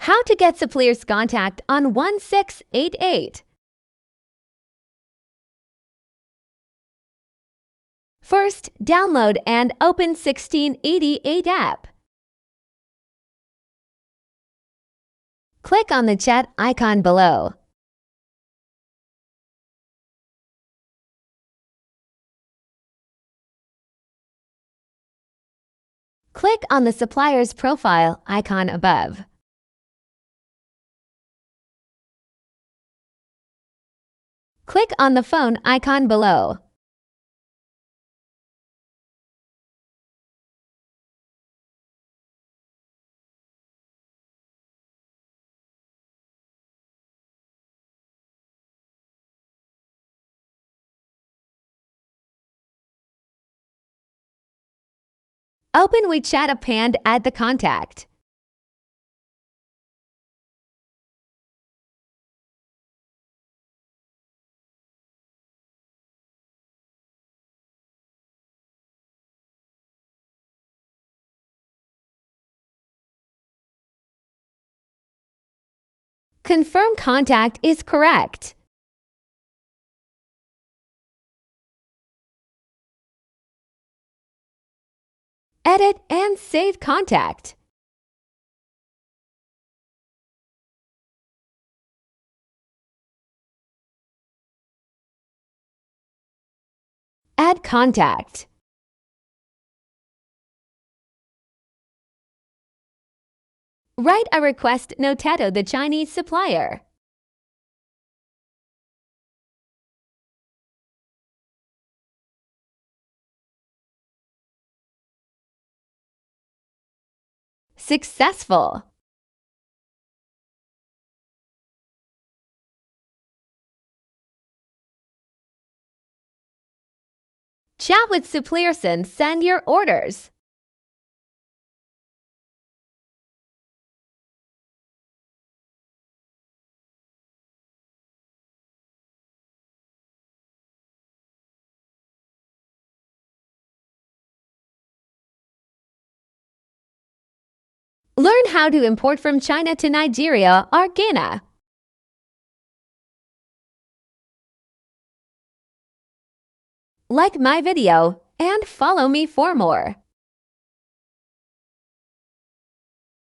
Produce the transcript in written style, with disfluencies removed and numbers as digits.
How to get Supplier's contact on 1688. First, download and open 1688 app. Click on the chat icon below. Click on the supplier's profile icon above. Click on the phone icon below. Open Wechat app and add the contact. Confirm contact is correct. Edit and save contact. Add contact. Write a request note to the Chinese supplier. Successful! Chat with Supplier and send your orders. Learn how to import from China to Nigeria or Ghana. Like my video and follow me for more.